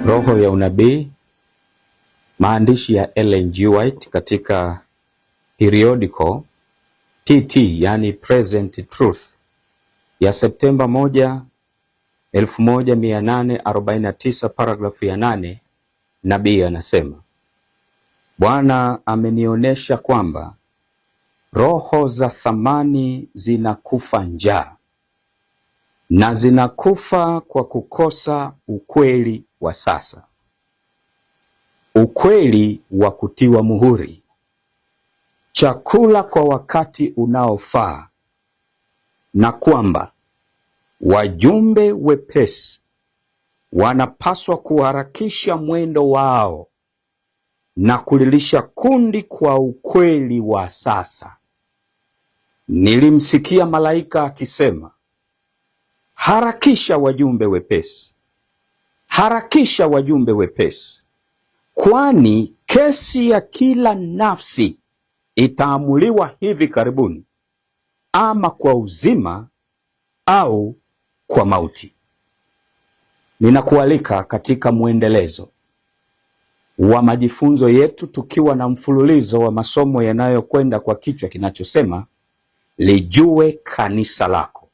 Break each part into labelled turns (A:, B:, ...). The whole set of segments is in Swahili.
A: Roho ya Unabii, maandishi ya Ellen G. White katika periodical PT, yani Present Truth, ya Septemba 1, 1849, paragrafu ya 8. Nabii anasema, Bwana amenionyesha kwamba roho za thamani zinakufa njaa, na zinakufa kwa kukosa ukweli wa sasa, ukweli wa kutiwa muhuri, chakula kwa wakati unaofaa, na kwamba wajumbe wepesi wanapaswa kuharakisha mwendo wao na kulilisha kundi kwa ukweli wa sasa. Nilimsikia malaika akisema, harakisha wajumbe wepesi, harakisha wajumbe wepesi, kwani kesi ya kila nafsi itaamuliwa hivi karibuni, ama kwa uzima au kwa mauti. Ninakualika katika mwendelezo wa majifunzo yetu, tukiwa na mfululizo wa masomo yanayokwenda kwa kichwa kinachosema Lijue kanisa lako.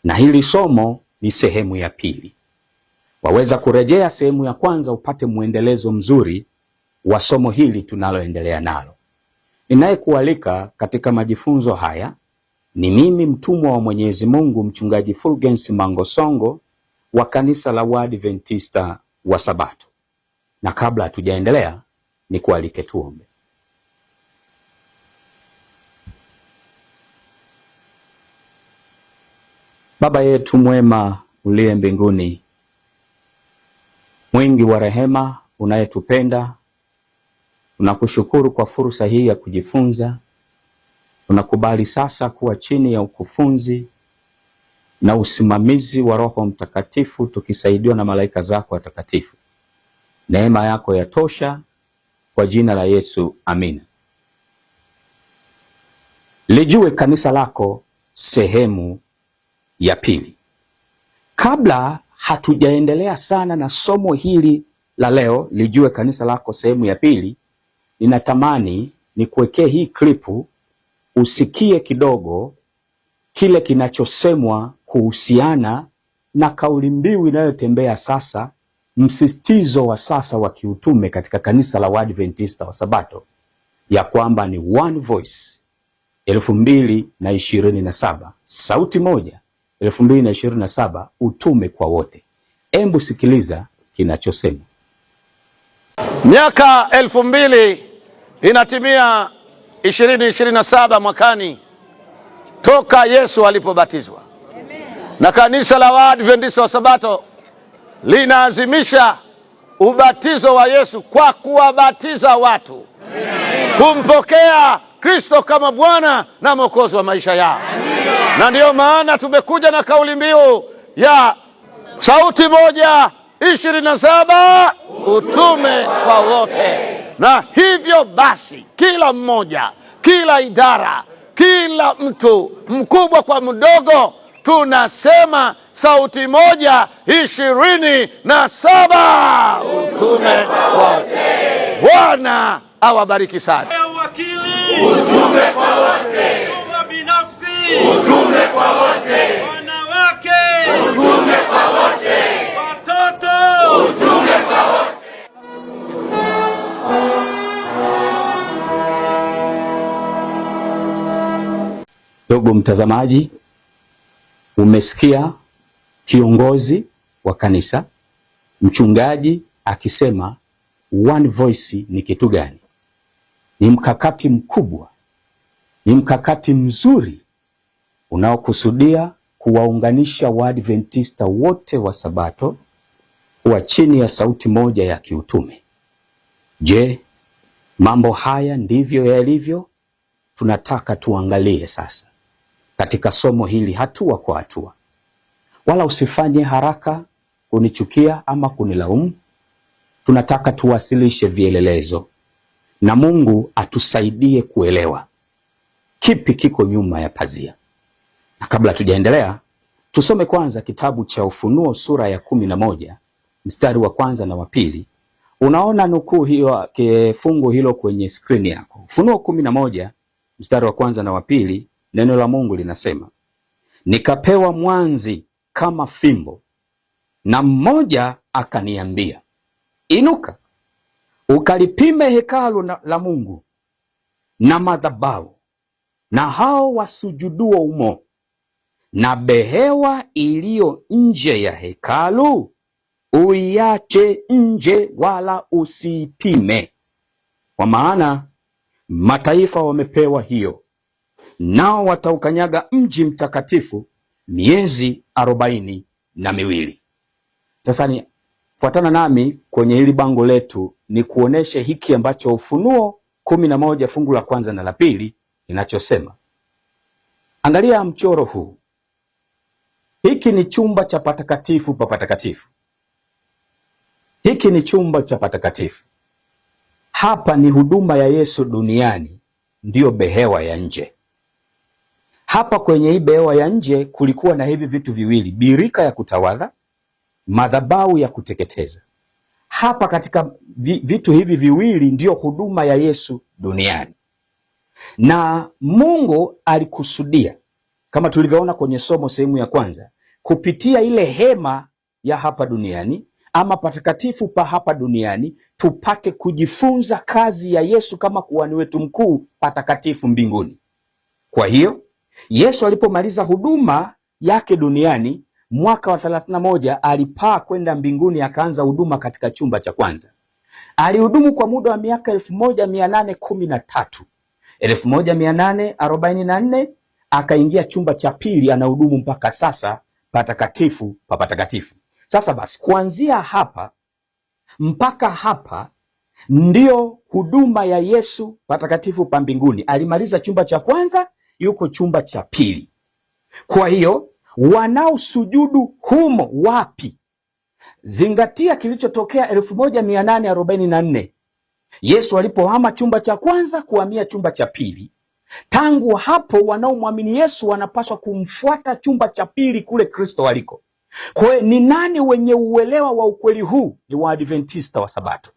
A: Na hili somo ni sehemu ya pili. Waweza kurejea sehemu ya kwanza upate mwendelezo mzuri wa somo hili tunaloendelea nalo. Ninayekualika katika majifunzo haya ni mimi, mtumwa wa Mwenyezi Mungu, mchungaji Fulgence Mangosongo wa kanisa la Waadventista wa Sabato. Na kabla hatujaendelea, ni kualike tuombe. Baba yetu mwema uliye mbinguni, mwingi wa rehema, unayetupenda, tunakushukuru kwa fursa hii ya kujifunza. Tunakubali sasa kuwa chini ya ukufunzi na usimamizi wa Roho Mtakatifu, tukisaidiwa na malaika zako watakatifu. Neema yako yatosha, kwa jina la Yesu, amina. Lijue kanisa lako, sehemu ya pili. Kabla hatujaendelea sana na somo hili la leo, lijue kanisa lako sehemu ya pili, ninatamani nikuwekee hii klipu usikie kidogo kile kinachosemwa kuhusiana na kauli mbiu inayotembea sasa, msisitizo wa sasa wa kiutume katika kanisa la Waadventista wa Sabato, ya kwamba ni One Voice 2027, sauti moja 2027, utume kwa wote. Embu sikiliza kinachosema.
B: Miaka 2000 inatimia 2027 mwakani toka Yesu alipobatizwa. Na kanisa la Waadventista wa Sabato linaazimisha ubatizo wa Yesu kwa kuwabatiza watu kumpokea Kristo kama Bwana na Mwokozi wa maisha yao. Na ndiyo maana tumekuja na kauli mbiu ya sauti moja 27, utume kwa wote. Na hivyo basi, kila mmoja, kila idara, kila mtu, mkubwa kwa mdogo, tunasema sauti moja 27, utume kwa wote. Bwana awabariki sana.
C: Utume kwa wote. Binafsi. Utume kwa wote. Wanawake. Utume kwa wote. Watoto. Utume kwa wote.
A: Ndugu mtazamaji, umesikia kiongozi wa kanisa, mchungaji, akisema One Voice ni kitu gani? Ni mkakati mkubwa, ni mkakati mzuri unaokusudia kuwaunganisha Waadventista wote wa Sabato kuwa chini ya sauti moja ya kiutume. Je, mambo haya ndivyo yalivyo? Tunataka tuangalie sasa katika somo hili hatua kwa hatua. Wala usifanye haraka kunichukia ama kunilaumu. Tunataka tuwasilishe vielelezo na Mungu atusaidie kuelewa kipi kiko nyuma ya pazia. Na kabla tujaendelea, tusome kwanza kitabu cha Ufunuo sura ya 11 mstari wa kwanza na wa pili, unaona nukuu hiyo fungu hilo kwenye skrini yako. Ufunuo 11 mstari wa kwanza na wa pili, neno la Mungu linasema, nikapewa mwanzi kama fimbo, na mmoja akaniambia, inuka ukalipime hekalu la Mungu na madhabahu na hao wasujuduo umo, na behewa iliyo nje ya hekalu uiache nje, wala usiipime, kwa maana mataifa wamepewa hiyo, nao wataukanyaga mji mtakatifu miezi 42. Sasa fuatana nami kwenye hili bango letu ni kuoneshe hiki ambacho Ufunuo 11 fungu la kwanza na la pili inachosema. Angalia mchoro huu. Hiki ni chumba cha patakatifu pa patakatifu. Hiki ni chumba cha patakatifu. Hapa ni huduma ya Yesu duniani, ndiyo behewa ya nje. Hapa kwenye hii behewa ya nje kulikuwa na hivi vitu viwili, birika ya kutawadha, madhabahu ya kuteketeza. Hapa katika vitu hivi viwili ndiyo huduma ya Yesu duniani. Na Mungu alikusudia, kama tulivyoona kwenye somo sehemu ya kwanza, kupitia ile hema ya hapa duniani ama patakatifu pa hapa duniani tupate kujifunza kazi ya Yesu kama kuhani wetu mkuu patakatifu mbinguni. Kwa hiyo Yesu alipomaliza huduma yake duniani mwaka wa 31 alipaa kwenda mbinguni, akaanza huduma katika chumba cha kwanza. Alihudumu kwa muda wa miaka 1813. 1844 akaingia chumba cha pili, anahudumu mpaka sasa patakatifu pa patakatifu. Sasa basi, kuanzia hapa mpaka hapa ndio huduma ya Yesu patakatifu pa mbinguni. Alimaliza chumba cha kwanza, yuko chumba cha pili. Kwa hiyo wanaosujudu humo wapi? Zingatia kilichotokea 1844. Yesu alipohama chumba cha kwanza kuhamia chumba cha pili. Tangu hapo wanaomwamini Yesu wanapaswa kumfuata chumba cha pili kule Kristo aliko. Kwa hiyo ni nani wenye uelewa wa ukweli huu? Ni Waadventista wa Sabato.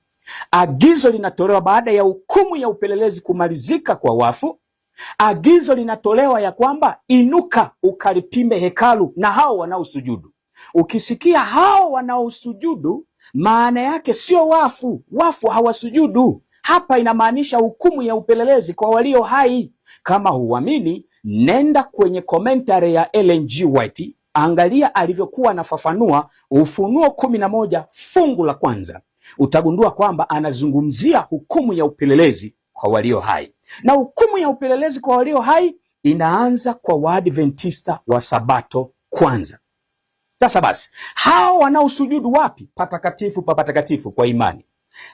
A: Agizo linatolewa baada ya hukumu ya upelelezi kumalizika kwa wafu. Agizo linatolewa ya kwamba inuka ukalipime hekalu na hao wanaosujudu. Ukisikia hao wanaosujudu, maana yake sio wafu. Wafu hawasujudu. Hapa inamaanisha hukumu ya upelelezi kwa walio hai. Kama huamini, nenda kwenye commentary ya Ellen G. White, angalia alivyokuwa anafafanua Ufunuo 11 fungu la kwanza. Utagundua kwamba anazungumzia hukumu ya upelelezi kwa walio hai. Na hukumu ya upelelezi kwa walio hai inaanza kwa Waadventista wa Sabato kwanza. Sasa basi, hao wanaosujudu wapi? Patakatifu pa patakatifu kwa imani.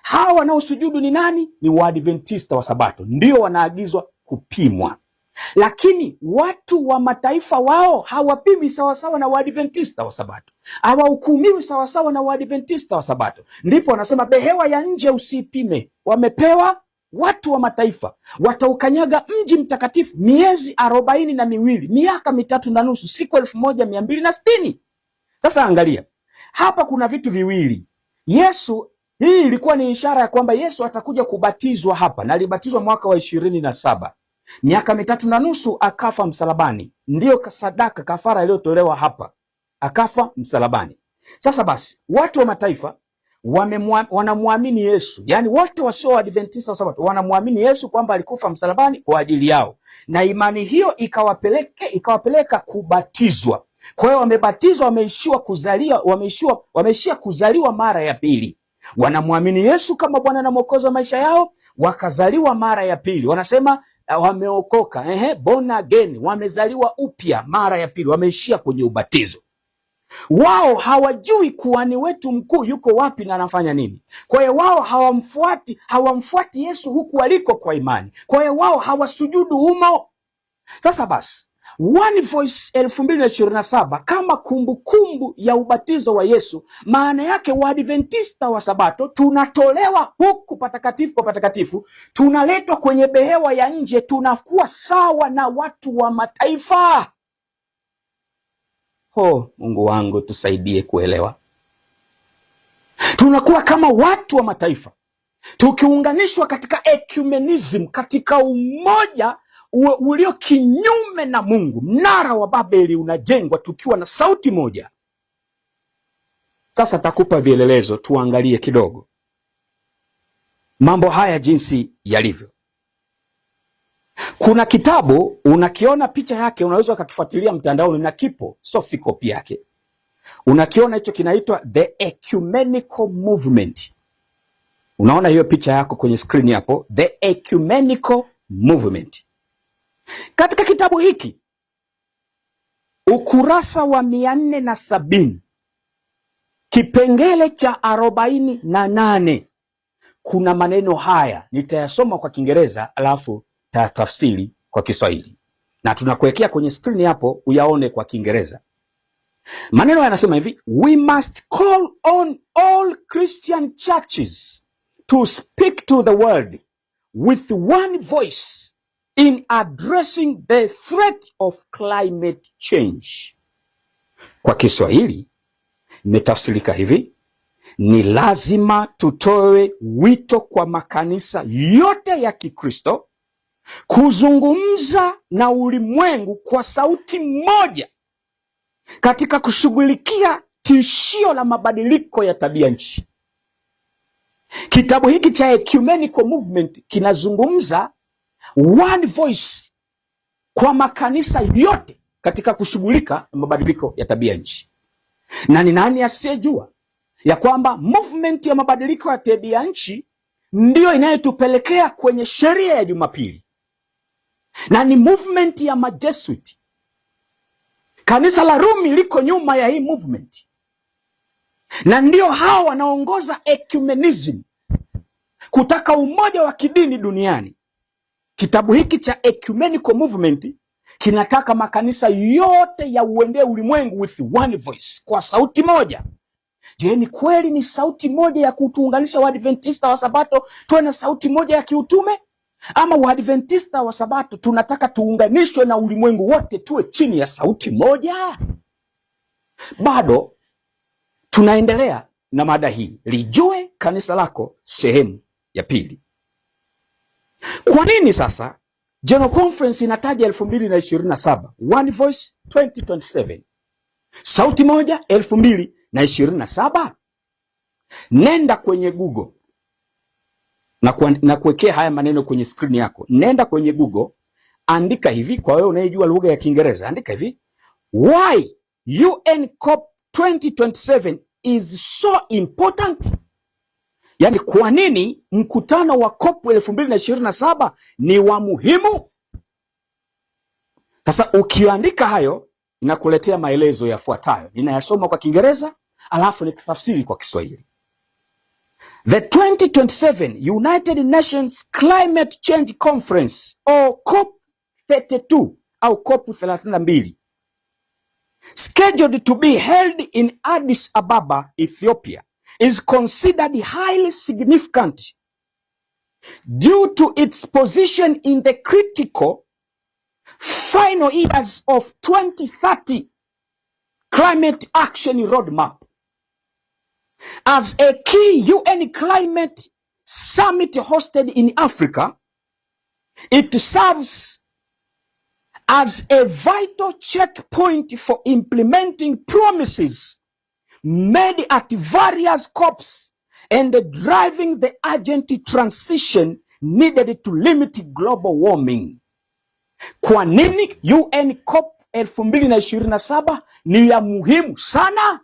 A: Hao wanaosujudu ni nani? Ni Waadventista wa Sabato, ndio wanaagizwa kupimwa. Lakini watu wa mataifa wao hawapimi sawasawa na Waadventista wa Sabato, hawahukumiwi sawasawa na Waadventista wa Sabato. Ndipo wanasema behewa ya nje usipime. Wamepewa watu wa mataifa, wataukanyaga mji mtakatifu miezi 42, miaka 3.5, siku 1260. Sasa angalia hapa, kuna vitu viwili. Yesu, hii ilikuwa ni ishara ya kwamba Yesu atakuja kubatizwa hapa, na alibatizwa mwaka wa 27. Miaka 3.5 akafa msalabani, ndiyo sadaka kafara iliyotolewa hapa, akafa msalabani. Sasa basi, watu wa mataifa wanamwamini Yesu, yani wote wasio Adventista wa Sabato wanamwamini Yesu kwamba alikufa msalabani kwa ajili yao, na imani hiyo ikawapeleka kubatizwa. Kwa hiyo wamebatizwa, wameishia kuzaliwa mara ya pili. Wanamwamini Yesu kama Bwana na Mwokozi wa maisha yao, wakazaliwa mara ya pili. Wanasema wameokoka, born again, wamezaliwa upya mara ya pili, wameishia kwenye ubatizo. Wao hawajui kuhani wetu mkuu yuko wapi na anafanya nini. Kwa hiyo wao hawamfuati Yesu huku aliko kwa imani. Kwa hiyo wao hawasujudu humo. Sasa basi, One Voice 2027 kama kumbukumbu ya ubatizo wa Yesu, maana yake Waadventista wa Sabato tunatolewa huku patakatifu pa patakatifu, tunaletwa kwenye behewa ya nje, tunakuwa sawa na watu wa mataifa. Mungu wangu tusaidie kuelewa. Tunakuwa kama watu wa mataifa tukiunganishwa katika ecumenism, katika umoja ulio kinyume na Mungu. Mnara wa Babeli unajengwa tukiwa na sauti moja. Sasa takupa vielelezo, tuangalie kidogo mambo haya jinsi yalivyo. Kuna kitabu unakiona picha yake, unaweza ukakifuatilia mtandaoni na kipo soft copy yake. Unakiona hicho kinaitwa The Ecumenical Movement. Unaona hiyo picha yako kwenye screen hapo, The Ecumenical Movement. Katika kitabu hiki ukurasa wa 470 kipengele cha 48 kuna maneno haya, nitayasoma kwa Kiingereza alafu tafsiri kwa Kiswahili, na tunakuwekea kwenye screen hapo uyaone kwa Kiingereza. Maneno yanasema hivi: we must call on all Christian churches to speak to the world with one voice in addressing the threat of climate change. Kwa Kiswahili imetafsirika hivi: ni lazima tutoe wito kwa makanisa yote ya Kikristo kuzungumza na ulimwengu kwa sauti moja katika kushughulikia tishio la mabadiliko ya tabia nchi. Kitabu hiki cha Ecumenical Movement kinazungumza one voice kwa makanisa yote katika kushughulika na mabadiliko ya tabia nchi. Na ni nani asiyejua ya kwamba movement ya mabadiliko ya tabia nchi ndiyo inayotupelekea kwenye sheria ya Jumapili, na ni movement ya Majesuit. Kanisa la Rumi liko nyuma ya hii movement, na ndio hao wanaongoza ecumenism, kutaka umoja wa kidini duniani. Kitabu hiki cha Ecumenical Movement kinataka makanisa yote ya uendee ulimwengu with one voice, kwa sauti moja. Je, ni kweli ni sauti moja ya kutuunganisha Waadventista wa Sabato tuwe na sauti moja ya kiutume? Ama Waadventista wa Sabato tunataka tuunganishwe na ulimwengu wote tuwe chini ya sauti moja? Bado tunaendelea na mada hii, lijue kanisa lako, sehemu ya pili. Kwa nini sasa General Conference inataja 2027, One Voice 2027, sauti moja 2027? Nenda kwenye Google na kuwekea haya maneno kwenye screen yako. Nenda kwenye Google, andika hivi, kwa wewe unayejua lugha ya Kiingereza, andika hivi: why UN COP 2027 is so important. Yani, kwa nini mkutano wa COP 2027 ni wa muhimu? Sasa ukiandika hayo, inakuletea maelezo yafuatayo. Ninayasoma kwa Kiingereza alafu nitafsiri kwa Kiswahili. The 2027 United Nations Climate Change Conference or COP 32 au COP 32 scheduled to be held in Addis Ababa, Ethiopia, is considered highly significant due to its position in the critical final years of 2030 climate action roadmap. As a key UN climate summit hosted in Africa, it serves as a vital checkpoint for implementing promises made at various COPs and driving the urgent transition needed to limit global warming. Kwa nini UN COP 2027 ni ya muhimu sana?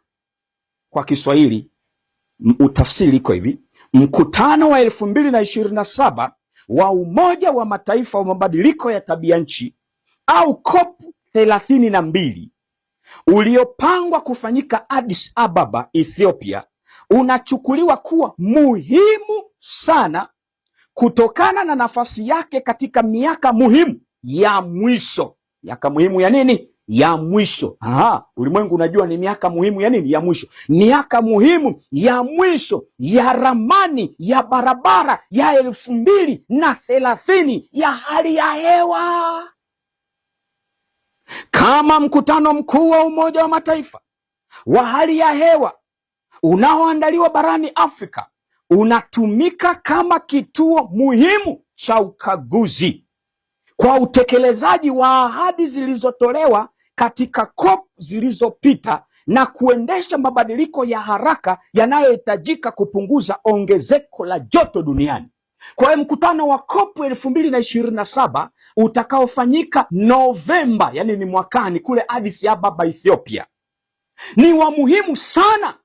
A: Kwa Kiswahili utafsiri iko hivi: mkutano wa 2027 wa Umoja wa Mataifa wa mabadiliko ya tabia nchi au COP 32 uliopangwa kufanyika Addis Ababa, Ethiopia, unachukuliwa kuwa muhimu sana kutokana na nafasi yake katika miaka muhimu ya mwisho. Miaka muhimu ya nini? Ya mwisho. Ulimwengu unajua ni miaka muhimu ya nini? Ya mwisho. Miaka muhimu ya mwisho ya ramani ya barabara ya 2030 ya hali ya hewa. Kama mkutano mkuu wa Umoja wa Mataifa wa hali ya hewa unaoandaliwa barani Afrika unatumika kama kituo muhimu cha ukaguzi kwa utekelezaji wa ahadi zilizotolewa katika COP zilizopita na kuendesha mabadiliko ya haraka yanayohitajika kupunguza ongezeko la joto duniani. Kwa hiyo mkutano wa COP 2027 utakaofanyika Novemba, yani ni mwakani, kule Addis Ababa, Ethiopia, ni wa muhimu sana.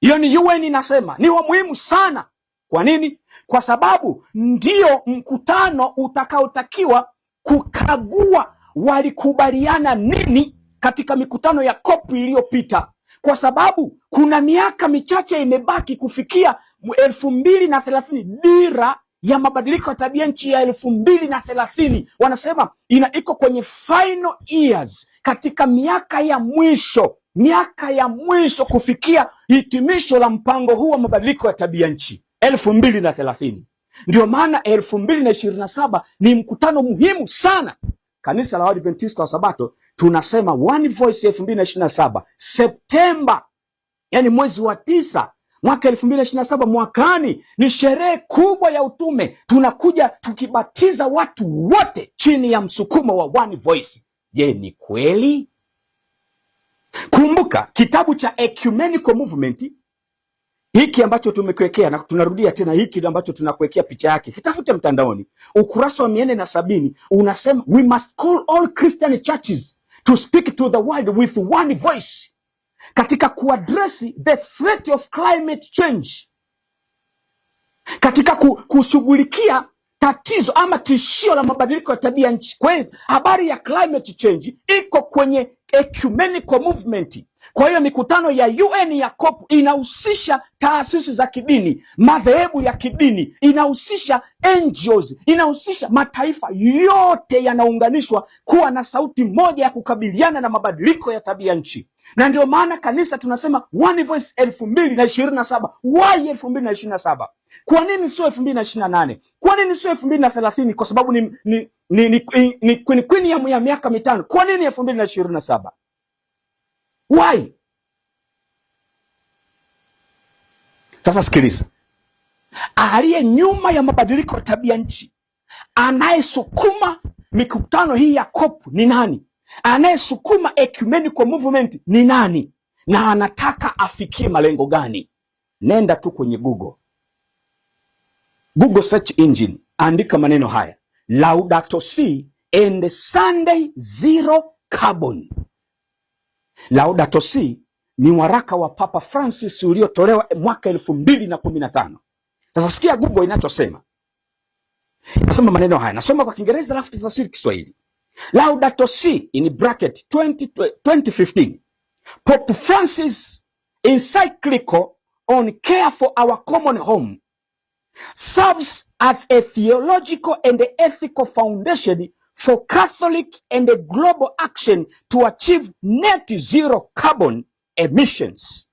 A: Hiyo ni UN inasema ni wa muhimu sana. Kwa nini? Kwa sababu ndio mkutano utakaotakiwa kukagua walikubaliana nini katika mikutano ya COP iliyopita, kwa sababu kuna miaka michache imebaki kufikia 2030, dira ya mabadiliko ya tabia nchi ya 2030. Wanasema iko kwenye final years, katika miaka ya mwisho kufikia hitimisho la mpango huu wa mabadiliko ya tabia nchi 2030. Ndio maana 2027 ni mkutano muhimu sana. Kanisa la Waadventista wa Sabato tunasema One Voice 2027 Septemba, yani mwezi wa 9 mwaka 2027, mwakani, ni sherehe kubwa ya utume. Tunakuja tukibatiza watu wote chini ya msukumo wa One Voice. Je, ni kweli? Kumbuka kitabu cha Ecumenical Movement hiki ambacho tumekuwekea, na tunarudia tena, hiki ambacho tunakuwekea picha yake, kitafute mtandaoni, ukurasa wa 470 unasema we must call all Christian churches to speak to the world with one voice katika kuaddress the threat of climate change, katika kushughulikia tatizo ama tishio la mabadiliko ya tabia nchi. Kwa hiyo habari ya climate change iko kwenye Ecumenical Movement. Kwa hiyo mikutano ya UN ya COP inahusisha taasisi za kidini, madhehebu ya kidini, inahusisha NGOs, inahusisha mataifa yote, yanaunganishwa kuwa na sauti moja ya kukabiliana na mabadiliko ya tabia nchi. Na ndio maana kanisa tunasema One Voice 2027. Why 2027? Kwa nini sio 2028? Kwa nini sio 2030? Kwa sababu ni queen ya miaka mitano. Kwa nini 2027? Why? Sasa sikiliza. Aliye nyuma ya mabadiliko ya tabia nchi, anayesukuma mikutano hii ya COP ni nani? Anayesukuma Ecumenical Movement ni nani? Na anataka afikie malengo gani? Nenda tu kwenye Google search engine, andika maneno haya: Laudato Si and Sunday Zero Carbon. Laudato Si ni waraka wa Papa Francis uliotolewa mwaka 2015. Sasa sikia Google inachosema. Nasema maneno haya, nasoma kwa Kiingereza alafu tutafsiri Kiswahili. Laudato Si in bracket 2015. Pope Francis encyclical on care for our common home serves as a theological and ethical foundation for Catholic and global action to achieve net zero carbon emissions.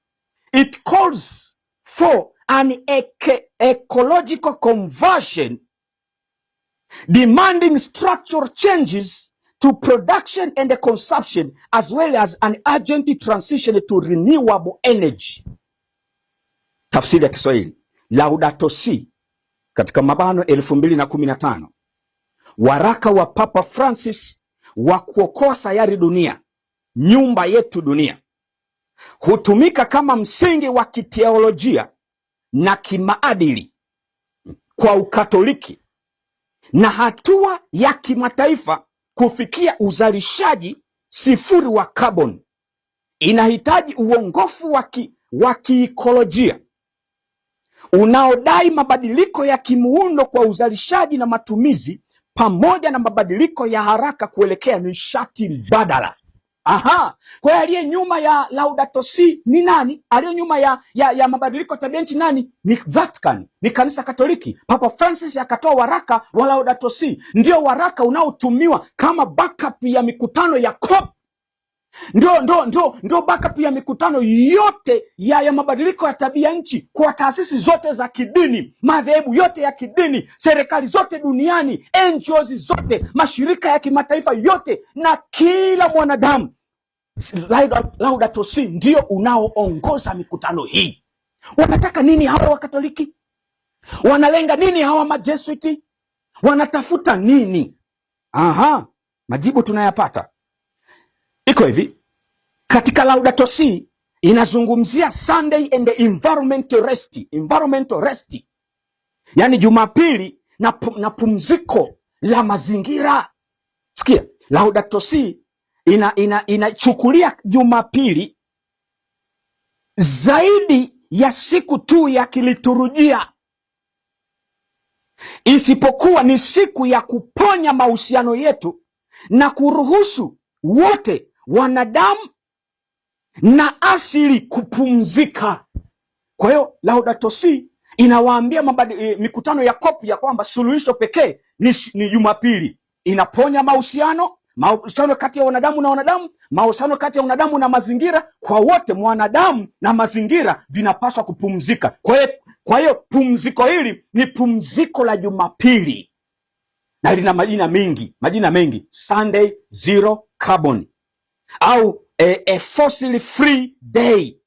A: It calls for an ecological conversion, demanding structural changes to production and consumption, as well as an urgent transition to renewable energy. Tafsiri ya Kiswahili. Laudato Si katika mabano 2015, waraka wa Papa Francis wa kuokoa sayari dunia, nyumba yetu dunia, hutumika kama msingi wa kiteolojia na kimaadili kwa Ukatoliki na hatua ya kimataifa kufikia uzalishaji sifuri wa carbon. Inahitaji uongofu wa kiikolojia unaodai mabadiliko ya kimuundo kwa uzalishaji na matumizi, pamoja na mabadiliko ya haraka kuelekea nishati mbadala. Aha, kwa hiyo aliye nyuma ya Laudato Si ni nani? Aliye nyuma ya mabadiliko tabia nchi nani? Ni Vatican, ni kanisa Katoliki. Papa Francis akatoa waraka wa Laudato Si, ndio waraka unaotumiwa kama backup ya mikutano ya COP. Ndio backup ya mikutano yote ya mabadiliko ya tabia nchi kwa taasisi zote za kidini, madhehebu yote ya kidini, serikali zote duniani, NGOs zote, mashirika ya kimataifa yote, na kila mwanadamu. Laudato Si ndio unaoongoza mikutano hii. Wanataka nini hawa Wakatoliki? Wanalenga nini hawa Majesuiti? Wanatafuta nini? Aha, majibu tunayapata. Iko hivi, katika Laudato Si inazungumzia Sunday and the environmental rest. Yaani Jumapili na pumziko la mazingira. Sikia, Laudato Si inachukulia Jumapili zaidi ya siku tu ya kiliturujia, isipokuwa ni siku ya kuponya mahusiano yetu na kuruhusu wote, wanadamu na asili, kupumzika. Kwa hiyo Laudato Si inawaambia mikutano ya COP ya kwamba suluhisho pekee ni Jumapili. Inaponya mahusiano kati ya wanadamu na wanadamu, mahusiano kati ya wanadamu na mazingira. Kwa wote, mwanadamu na mazingira vinapaswa kupumzika. Kwa hiyo pumziko hili ni pumziko la Jumapili, na lina majina mengi: Sunday Zero Carbon, au a fossil free day,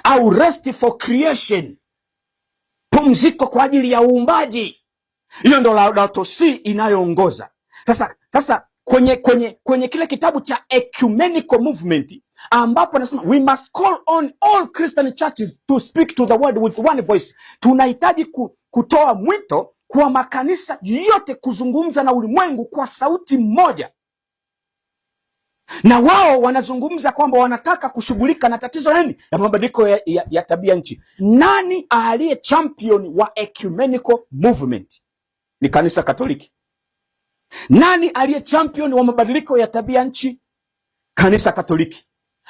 A: au rest for creation, pumziko kwa ajili ya uumbaji. Hiyo ndo Laudato Si inayoongoza. Sasa kwenye kile kitabu cha Ecumenical Movement, ambapo nasema we must call on all Christian churches to speak to the world with one voice. Tunahitaji kutoa mwito kwa makanisa yote ya na ulimwengu kwa sauti moja. Na wao wanazungumza kwamba wanataka kushughulika na tatizo nini? Ya mabadiliko ya tabia nchi. Nani aliye champion wa Ecumenical Movement? Ni Kanisa Katoliki. Nani aliye champion wa mabadiliko ya tabia nchi? Kanisa Katoliki.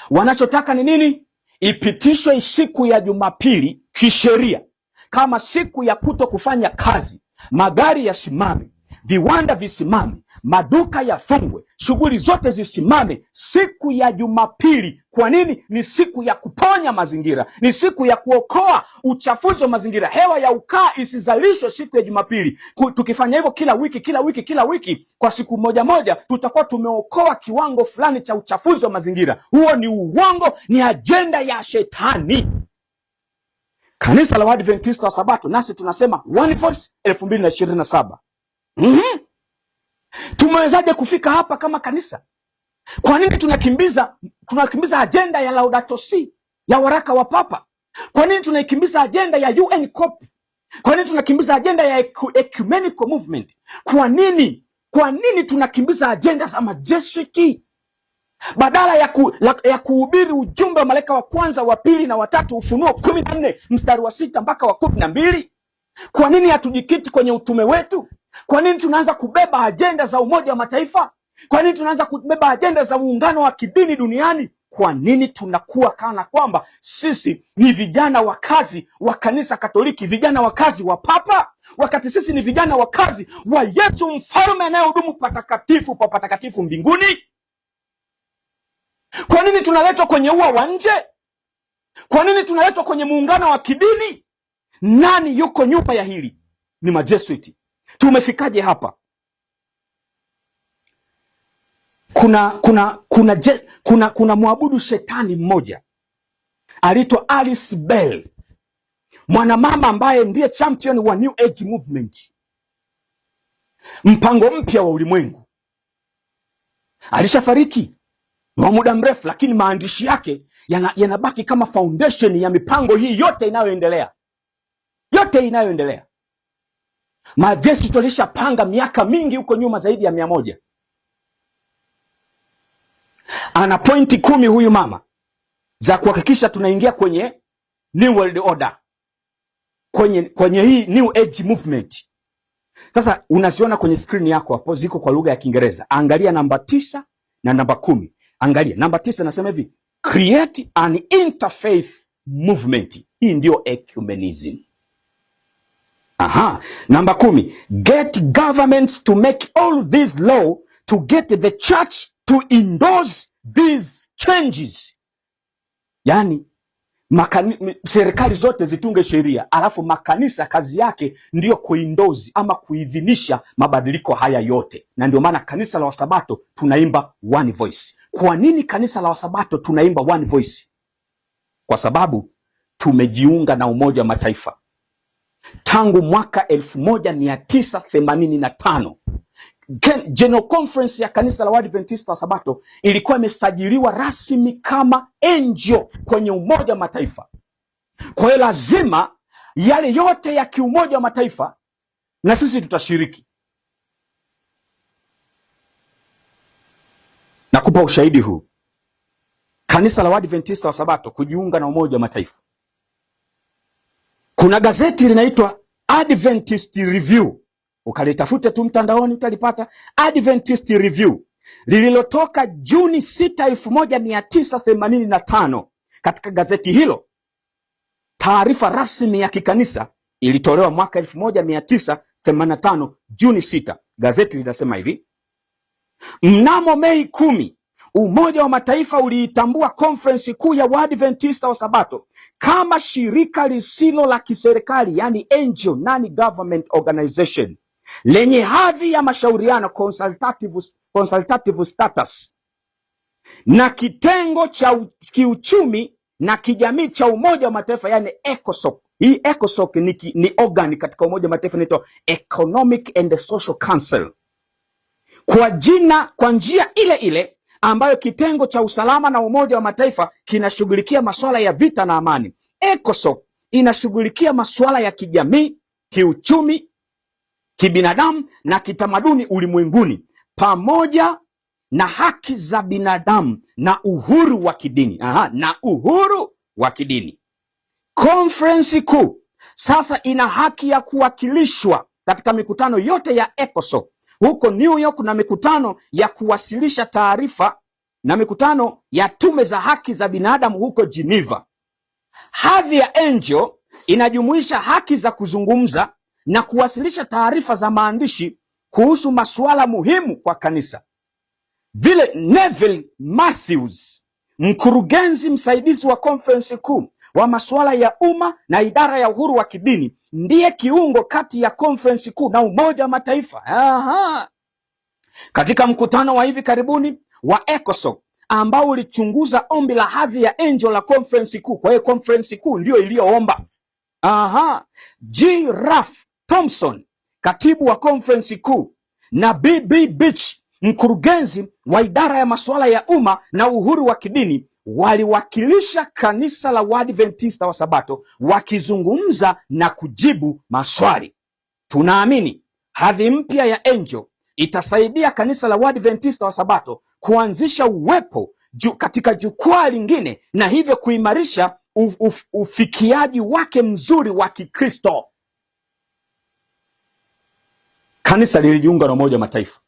A: Wanachotaka ni nini? Ipitishwe siku ya Jumapili kisheria kama siku ya kuto kufanya kazi, magari yasimame, viwanda visimame, maduka yafungwe, shughuli zote zisimame siku ya Jumapili. Kwa nini? Ni siku ya kuponya mazingira, ni siku ya kuokoa uchafuzi wa mazingira. Hewa ya ukaa isizalishwe siku ya Jumapili. Tukifanya hivyo kila wiki kwa siku moja, tutakuwa tumeokoa kiwango fulani cha uchafuzi wa mazingira. Huo ni uongo, ni ajenda ya Shetani. Kanisa la Waadventista wa Sabato nasi tunasema One Voice 2027. Tumewezaje kufika hapa kama kanisa? Kwa nini tunakimbiza ajenda ya Laudato Si ya waraka wa Papa? Kwa nini tunaikimbiza ajenda ya UN COP? Kwa nini tunakimbiza ajenda ya Ecumenical Movement? Kwa nini tunakimbiza ajenda za Majesuiti? Badala ya kuhubiri ujumbe wa malaika wa kwanza, wa pili na watatu, Ufunuo 14 mstari wa 6 mpaka wa 12. Kwa nini hatujikiti kwenye utume wetu? Kwa nini tunaanza kubeba ajenda za Umoja wa Mataifa? Kwa nini tunaanza kubeba ajenda za muungano wa kidini duniani? Kwa nini tunakuwa kana kwamba sisi ni vijana wa kazi wa Kanisa Katoliki, vijana wa kazi wa Papa, wakati sisi ni vijana wa kazi wa Yesu Mfalme anayehudumu patakatifu pa patakatifu mbinguni? Kwa nini tunaletwa kwenye ua wa nje? Kwa nini tunaletwa kwenye muungano wa kidini? Nani yuko nyuma ya hili? Ni Majesuiti. Tumefikaje hapa? Kuna mwabudu shetani mmoja aliitwa Alice Bell, mwanamama ambaye ndiye champion wa New Age Movement, mpango mpya wa ulimwengu. Alishafariki wa muda mrefu, lakini maandishi yake yanabaki kama foundation ya mipango hii yote inayoendelea. Majesuiti tulishapanga miaka mingi huko nyuma, zaidi ya 100. Ana pointi 10 huyu mama za kuhakikisha tunaingia kwenye New World Order, kwenye hii New Age Movement. Sasa unaziona kwenye screen yako hapo, ziko kwa lugha ya Kiingereza. Angalia namba 9 na namba 10. Angalia namba 9, nasema hivi: create an interfaith movement. Hii ndio ecumenism. Namba 10, get governments to make all this law to get the church to endorse these changes. Yani serikali zote zitunge sheria, alafu makanisa kazi yake ndiyo kuendorse ama kuidhinisha mabadiliko haya yote. Na ndio maana kanisa la Wasabato tunaimba One Voice. Kwa nini kanisa la Wasabato tunaimba one voice? Kwa sababu tumejiunga na Umoja wa Mataifa tangu mwaka 1985. General Conference ya kanisa la Waadventista wa Sabato ilikuwa imesajiliwa rasmi kama NGO kwenye Umoja wa Mataifa. Kwa hiyo lazima yale yote ya kiumoja wa Mataifa na sisi tutashiriki. Nakupa ushahidi huu. Kanisa la Waadventista wa Sabato kujiunga na Umoja wa Mataifa. Kuna gazeti linaitwa Adventist Review. Ukalitafute tu mtandaoni utalipata. Adventist Review lililotoka Juni 6, 1985. Katika gazeti hilo taarifa rasmi ya kikanisa ilitolewa mwaka 1985 Juni 6. Gazeti linasema hivi: mnamo Mei 10, Umoja wa Mataifa uliitambua Conference Kuu ya Waadventista wa Sabato kama shirika lisilo la kiserikali, yani NGO, non-government organization, lenye hadhi ya mashauriano consultative status, na kitengo cha kiuchumi na kijamii cha Umoja wa Mataifa, yani ECOSOC. Hii ECOSOC ni organ katika Umoja wa Mataifa, inaitwa Economic and Social Council, kwa njia ile ile ambayo kitengo cha usalama na Umoja wa Mataifa kinashughulikia masuala ya vita na amani. ECOSOC inashughulikia masuala ya kijamii, kiuchumi, kibinadamu na kitamaduni ulimwenguni, pamoja na haki za binadamu na uhuru wa kidini. Na uhuru wa kidini. Conference Kuu sasa ina haki ya kuwakilishwa katika mikutano yote ya ECOSOC. Huko New York kuna mikutano ya kuwasilisha taarifa na mikutano ya tume za haki za binadamu huko Geneva. Hadhi ya NGO inajumuisha haki za kuzungumza na kuwasilisha taarifa za maandishi kuhusu masuala muhimu kwa kanisa. Vile Neville Matthews, mkurugenzi msaidizi wa Conference Kuu wa masuala ya umma na idara ya uhuru wa kidini, ndiye kiungo kati ya Conference Kuu na Umoja wa Mataifa. Katika mkutano wa hivi karibuni wa ECOSOC ambao ulichunguza ombi la hadhi ya NGO la Conference Kuu, kwa hiyo Conference Kuu ndio iliyoomba. G. Ralph Thompson, katibu wa Conference Kuu, na B.B. Beach, mkurugenzi wa idara ya masuala ya umma na uhuru wa kidini, waliwakilisha kanisa la Waadventista wa Sabato wakizungumza na kujibu maswali. Tunaamini hadhi mpya ya NGO itasaidia kanisa la Waadventista wa Sabato kuanzisha uwepo katika jukwaa lingine na hivyo kuimarisha ufikiaji wake mzuri wa Kikristo. Kanisa lilijiunga na Umoja wa Mataifa.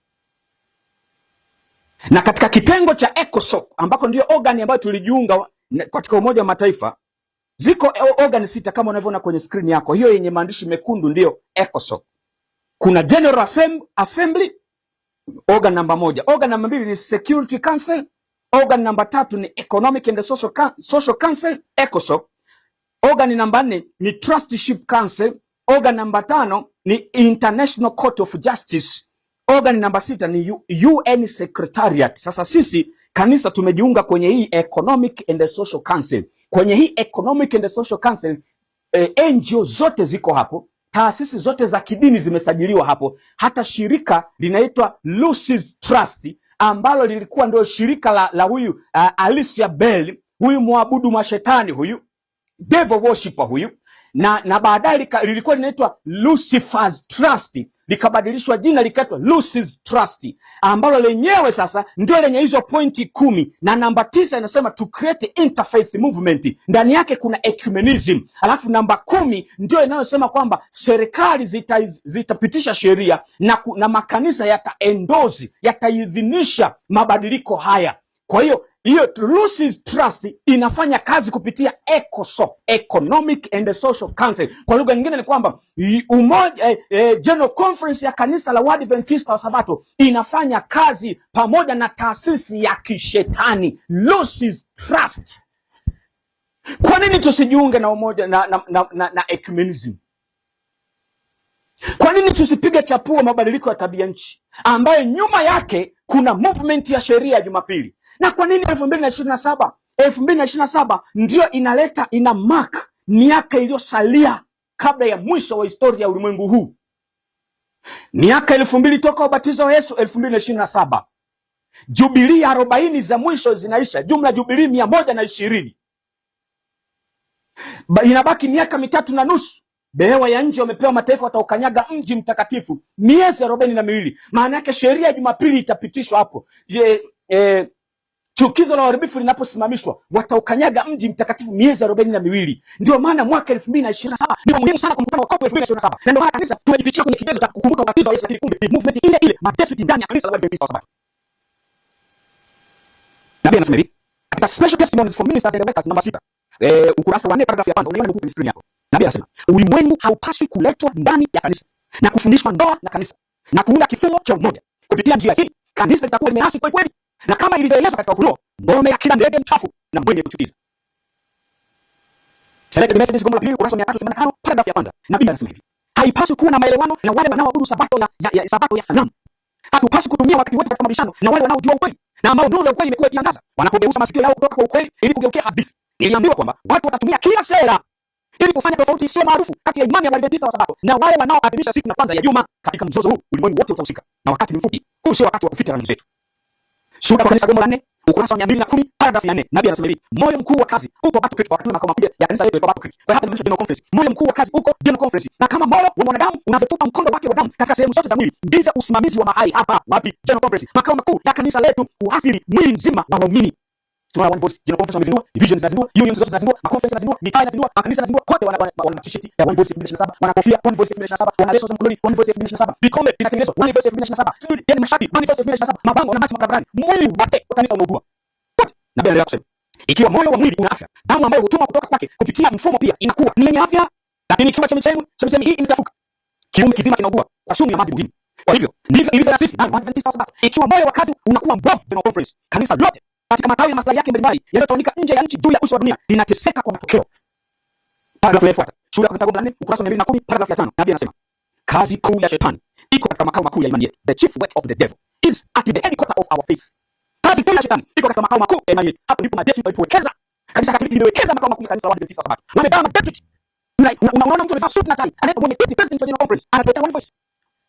A: Na katika kitengo cha ECOSOC ambako ndio organ ambayo tulijiunga katika Umoja wa Mataifa, ziko organ 6 kama unavyoona kwenye screen yako. Hiyo yenye maandishi mekundu ndio ECOSOC. Kuna General Assembly, organ namba 1. Organ namba 2 ni Security Council. Organ namba 3 ni Economic and Social Council, ECOSOC. Organ namba 4 ni Trusteeship Council. Organ namba 5 ni International Court of Justice. Organ namba 6 ni UN Secretariat. Sasa sisi kanisa tumejiunga kwenye hii Economic and Social Council. Kwenye hii Economic and Social Council, NGO zote ziko hapo, taasisi zote za kidini zimesajiliwa hapo. Hata shirika linaitwa Lucy's Trust ambalo lilikuwa ndio shirika la huyu Alicia Bell, huyu muabudu mashetani, huyu devil worshipper huyu, na baadaye lilikuwa linaitwa Lucifer's Trust, likabadilishwa jina likaitwa Lucy's Trust, ambalo lenyewe sasa ndio lenye hizo pointi 10, na namba 9 inasema to create interfaith movement. Ndani yake kuna ecumenism. Alafu namba 10 ndio inayosema kwamba serikali zitapitisha sheria na makanisa yataidhinisha mabadiliko haya. Kwa hiyo Lucy's Trust inafanya kazi kupitia ECOSOC, Economic and Social Council. Kwa lugha nyingine ni kwamba General Conference ya kanisa la Waadventista wa Sabato inafanya kazi pamoja na taasisi ya kishetani Lucy's Trust. Kwa nini tusijiunge na umoja na ecumenism? Kwa nini tusipige chapuo mabadiliko ya tabia nchi ambayo nyuma yake kuna movement ya sheria ya Jumapili. Na kwa nini 2027? 2027 ndio ina mark miaka iliyosalia kabla ya mwisho wa historia ya ulimwengu huu. Miaka 2000 toka ubatizo wa Yesu, 2027. Jubilii 40 za mwisho zinaisha, jumla jubilii 120. Inabaki miaka 3.5. Behewa ya nje wamepewa mataifa wataukanyaga mji mtakatifu miezi 42. Maana yake sheria ya Jumapili itapitishwa hapo. Chukizo la uharibifu linaposimamishwa, wataukanyaga mji mtakatifu miezi 42. Ndio maana mwaka 2027 ni muhimu sana kwa mkutano wa COP 2027. Na ndio maana kanisa tumejifichia kwenye kigezo cha kukumbuka ubatizo wa Yesu, lakini kumbe movement ile ile mateso ndani ya kanisa la Waadventista wa Sabato. Nabii anasema hivi katika Special Testimonies from Ministers and Workers namba 6, ukurasa wa 4 paragraph ya kwanza, unaona kwenye screen yako. Nabii anasema ulimwengu haupaswi kuletwa ndani ya kanisa na kufundishwa ndoa na kanisa na kuunda kifungo cha umoja. Kupitia njia hii kanisa litakuwa limeasi kweli kweli, na kama ilivyoelezwa katika Ufunuo, ngome ya kila ndege mchafu na mwenye kuchukiza. Selected Messages gombo la pili, ukurasa wa 385 paragraph ya kwanza. Nabii anasema hivi haipaswi kuwa na maelewano na wale wanaoabudu sabato ya sanamu. Hatupaswi kutumia wakati wetu katika mabishano na wale wanaojua ukweli na ambao nuru ya ukweli imekuwa ikiangaza, wanapogeuza masikio yao kutoka kwa ukweli ili kugeukia hadithi. Niliambiwa kwamba watu watatumia kila sera ili kufanya tofauti isiyo maarufu kati ya imani ya Waadventista wa Sabato na wale wanaoadhimisha siku ya kwanza ya juma. Katika mzozo huu ulimwengu wote utahusika, na wakati ni mfupi. Huu sio wakati wa kuficha rangi zetu. Shuhuda kwa kanisa gombo la 4, ukurasa wa 210 paragraph ya 4. Nabii anasema hivi moyo mkuu wa kazi uko Battle Creek. Wakati makao makuu ya kanisa letu iko Battle Creek. Kwa hapa nimesha General Conference. Moyo mkuu wa kazi uko General Conference. Na kama moyo wa mwanadamu unavyotupa mkondo wake wa damu katika sehemu zote za mwili, ndivyo usimamizi wa mahali hapa wapi General Conference, makao makuu ya kanisa letu, huathiri mwili mzima wa waumini. Tunaona One Voice General Conference wamezindua, divisions zinazindua, unions zote zinazindua, maconference zinazindua, mitaa inazindua, makanisa yanazindua, kote wana t-shirt ya One Voice 2027, wana kofia One Voice 2027, wana leso za mkoloni One Voice 2027, vikombe vinatengenezwa One Voice 2027, sijui yani mashabi One Voice 2027, mabango na masi makabrani, mwili wote wa kanisa unaugua. Na bila kusema, ikiwa moyo wa mwili una afya, damu ambayo hutuma kutoka kwake kupitia mfumo pia inakuwa ni yenye afya, lakini ikiwa chemchemi hii imechafuka, kiumbe kizima kinaugua kwa sumu ya maji muhimu. Kwa hivyo ndivyo ilivyo na sisi na Waadventista wa Sabato. Ikiwa moyo wa kazi unakuwa mbovu, General Conference, kanisa lote katika matawi na maslahi yake mbalimbali yanayotawanyika nje ya nchi juu ya uso wa dunia linateseka kwa matokeo. Paragrafu inayofuata, Shuhuda kwa kanisa gombo la 4, ukurasa wa 210 paragrafu ya 5. Nabii anasema kazi kuu ya shetani iko katika makao makuu ya imani yetu. The chief work of the devil is at the headquarters of our faith. Kazi kuu ya shetani iko katika makao makuu ya imani yetu. Hapo ndipo majeshi walipowekeza. Kanisa Katoliki limewekeza makao makuu ya kanisa la Waadventista wa Sabato. Wamegawa majeshi. Unaona mtu amevaa suit na tai, anaitwa mwenye kiti president wa General Conference, anatuletea One Voice.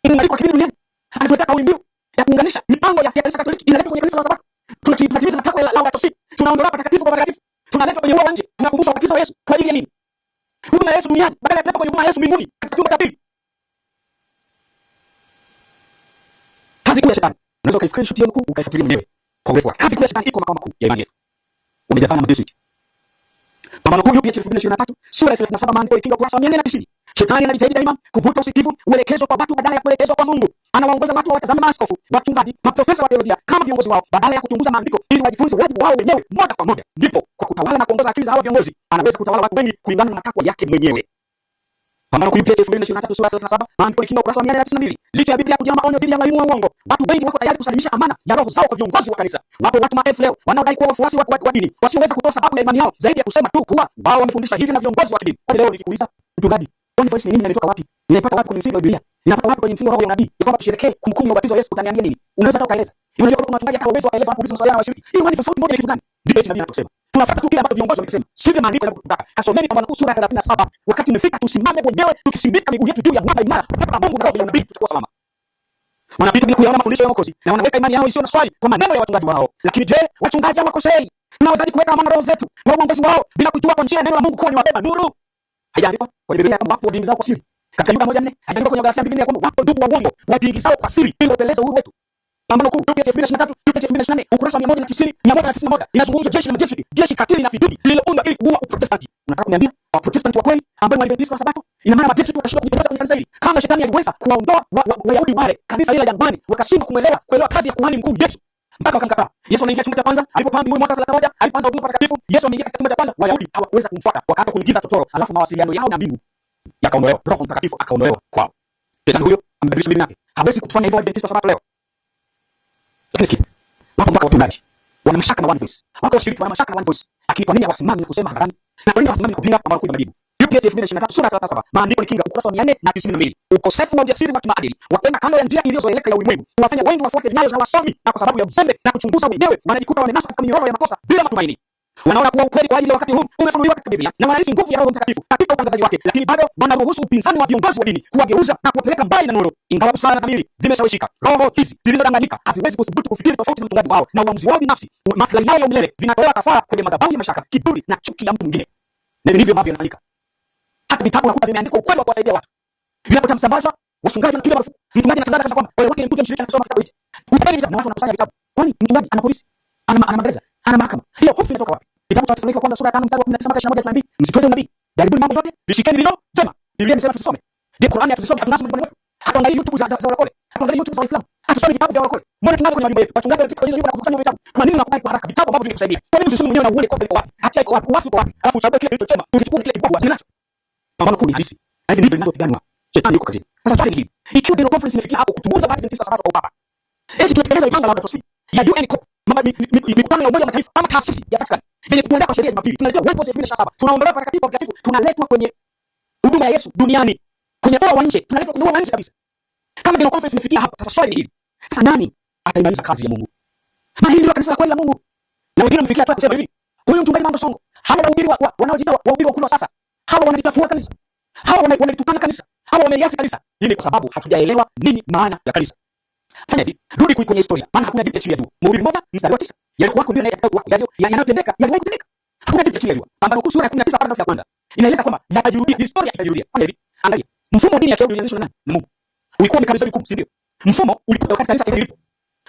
A: Inaandikwa kibiri duniani. Anatuletea kauli mbiu ya kuunganisha mipango ya kanisa Katoliki inaletwa kwenye kanisa la Sabato. Tunatimiza matakwa ya Laudato Si. Tunaondoa patakatifu kwa patakatifu. Tunaletwa kwenye uwanja. Tunakumbusha ubatizo wa Yesu. Kwa ajili ya nini? Huduma ya Yesu duniani badala ya kuletwa kwenye huduma ya Yesu mbinguni katika chumba cha pili. Kazi kuu ya shetani. Unaweza ukaiskrinshot hiyo nukuu ukaifuatilia mwenyewe kwa urefu wake. Kazi kuu ya shetani iko makao makuu ya imani yetu. Umejazana majeshi. Pambano kuu UPH 2023 sura ya 37 maandiko ikinga ukurasa wa 490. Shetani anajitahidi daima kuvuta usikivu uelekezwe kwa watu badala ya kuelekezwa kwa Mungu. Anawaongoza watu watazame maaskofu, wachungaji, maprofesa wa teolojia kama viongozi wao badala ya kuchunguza maandiko ili wajifunze wajibu wao wenyewe moja kwa moja. Ndipo kwa kutawala na kuongoza akili za hao viongozi anaweza kutawala watu wengi kulingana na matakwa yake mwenyewe. Pambano kuu UPH 2023 sura ya 37 maandiko ikinga ukurasa wa 492. Licha ya Biblia kujaa maonyo dhidi ya walimu wa uongo, watu wengi wako tayari kusalimisha amana ya roho zao kwa viongozi wa kanisa. Wapo watu maelfu leo wanaodai kuwa wafuasi wa dini wasioweza kutoa sababu ya imani yao zaidi ya kusema tu kuwa wao wamefundisha hivi na viongozi wa kidini. Kwa leo nikikuuliza, mchungaji, One Voice ni nini, inatoka wapi? Inaipata wapi kwenye msingi wa Biblia? Inapata wapi kwenye msingi wa roho ya nabii? Ni kwamba tusherekee kumbukumbu ya ubatizo wa Yesu, utaniambia nini? Unaweza hata ukaeleza. Unajua kuna wachungaji hata uwezo wakaeleza kuuliza maswali na washiriki. Hii ni sauti moja ni kitu gani? Ndipo nabii anatusema. Tunafuata tu kile ambacho viongozi wamesema. Sivyo maandiko yanataka. Kasomeni Pambano Kuu sura ya 37. Wakati umefika tusimame wenyewe tukisindika miguu yetu juu ya mwamba imara mpaka Mungu na roho ya nabii tutakuwa salama. Wanapita bila kuyaona mafundisho ya Mwokozi na wanaweka imani yao isiyo na swali kwa maneno ya wachungaji wao. Lakini je, wachungaji hawakosei? Tunawezaje kuweka amana roho zetu kwa uongozi wao bila kujua kwa njia ya neno la Mungu kuwa ni wabeba nuru? Haijaandikwa kwenye Biblia kwamba wapo wajiingizao kwa siri. Katika Yuda 1:4 haijaandikwa kwenye Galatia 2:4 kwamba wapo ndugu wa uongo wajiingizao kwa siri ili wapeleleze uhuru wetu. Pambano Kuu UPH 2023 UPH 2024 ukurasa wa 191 inazungumza jeshi la majeshi, jeshi katili na fidhuli lililoundwa ili kuua Uprotestanti. Unataka kuniambia Waprotestanti wa kweli ambao ni Waadventista wa Sabato, ina maana majeshi watashinda kujipeleka kwenye kanisa hili? Kama shetani aliweza kuwaondoa Wayahudi wale kanisa lile la jangwani, wakashindwa kuelewa kazi ya kuhani mkuu Yesu mpaka wakamkataa. Yesu anaingia chumba cha kwanza alipopaa mbinguni mwaka 31, alipoanza huduma patakatifu. Yesu anaingia katika chumba cha kwanza, Wayahudi hawakuweza kumfuata, wakaanza kuingiza totoro, alafu mawasiliano yao na mbingu yakaondolewa, Roho Mtakatifu akaondolewa kwao. Shetani huyo amebadilisha mbinu yake, hawezi kutufanya hivyo Adventista wa Sabato leo. Lakini sikia, wapo mpaka watunaji wana mashaka na One Voice, wako washiriki wana mashaka na One Voice, lakini kwa nini hawasimami na kusema hadharani? Na kwa nini hawasimami kupinga Pambano Kuu ya majibu? YPH 2023 sura 37 maandiko ni kinga ukurasa wa 492. Ukosefu wa ujasiri wa kimaadili wa kwenda kando ya njia iliyozoeleka ya ulimwengu huwafanya wengi wafuate nyayo za wasomi, na kwa sababu ya uzembe na kuchunguza wenyewe wanajikuta wamenaswa katika minyororo ya makosa bila matumaini. Wanaona kuwa ukweli kwa ajili ya wakati huu umefunuliwa katika Biblia na wanahisi nguvu ya Roho Mtakatifu katika utangazaji wake, lakini bado wanaruhusu upinzani wa viongozi wa dini kuwageuza na kuwapeleka mbali na nuru. Ingawa busara na dhamiri zimeshawishika, roho hizi zilizodanganyika haziwezi kudhubutu kufikiri tofauti na mchungaji wao na uamuzi wao binafsi. Maslahi yao ya umilele vinatoa kafara kwenye madhabahu ya mashaka, kiburi na chuki ya mtu mwingine. Na ndivyo ambavyo yanafanyika. Hata vitabu nakuta vimeandikwa ukweli wa kuwasaidia watu. Vinapotamsambazwa, wachungaji wanapiga marufuku. Mchungaji anatangaza kabisa kwamba wale wake ni mtu mshiriki anasoma kitabu hichi. Usipeni vitabu na watu wanakusanya vitabu. Kwani mchungaji ana polisi, ana magereza, ana mahakama. Hiyo hofu inatoka wapi? Kitabu cha Wathesalonike kwanza sura ya 5 mstari wa 19 mpaka 21 tunabii, msitweze unabii, jaribuni mambo yote, lishikeni lilo jema. Biblia inasema tusome. Je, Qur'ani tusome? Hatunasoma nyumbani mwetu. Hatuangalii YouTube za walokole. Hatuangalii YouTube za Waislamu. Hatusome vitabu vya walokole. Mbona tunazo kwenye majumba yetu? Wachungaji wanapita kwenye nyumba na kukusanya vitabu. Kwa nini unakubali kwa haraka vitabu ambavyo vinakusaidia? Kwa nini usisome mwenyewe na uone kopi iko wapi? Hatia iko wapi? Uasi iko wapi? Alafu uchague kile kilichochema, ukichukua kile kibovu asili nacho. Pambano kuu ni halisi. Na hivi ndivyo linavyopiganwa. Shetani yuko kazini. Sasa swali ni hili. Ikiwa General Conference imefikia hapo kuchunguza baadhi ya Sabato kwa upapa, eti tunatekeleza mipango ya watu ya UN COP, mikutano ya Umoja wa Mataifa ama taasisi ya Vatican yenye kuandaa kwa sheria ya Jumapili, tunaletea World Post 2027, tunaombewa patakatifu, tunaletwa kwenye huduma ya Yesu duniani, kwenye doa wa nje, tunaletwa kwenye doa wa nje kabisa. Kama General Conference imefikia hapa, sasa swali ni hili. Sasa nani ataimaliza kazi ya Mungu? Na hili ndio kanisa la kweli la Mungu. Na wengine mfikia hata kusema hivi, huyu mchungaji Mambo Songo, hawa wahubiri wanaojiita wahubiri wa kule sasa, hawa wanalitafua kanisa, hawa wanalitukana kanisa, hawa wameliasi kanisa. Hii ni kwa sababu hatujaelewa nini maana ya kanisa. Fanya hivi, rudi kwenye historia, maana hakuna jibu chini ya jua. Mhubiri mmoja mstari wa 9, yalikuwa ndio yanayotendeka, yaliwahi kutendeka. Hakuna jibu chini ya jua. Pambano kuu sura ya 19 paragrafu ya kwanza inaeleza kwamba yatajirudia, historia itajirudia. Fanya hivi, angalia. Mfumo wa dini ya Kiyahudi ulianzishwa na nani? Na Mungu. Ulikuwa ni kanisa vikuu, si ndio? Mfumo ulikuwa wakati kanisa lilipo.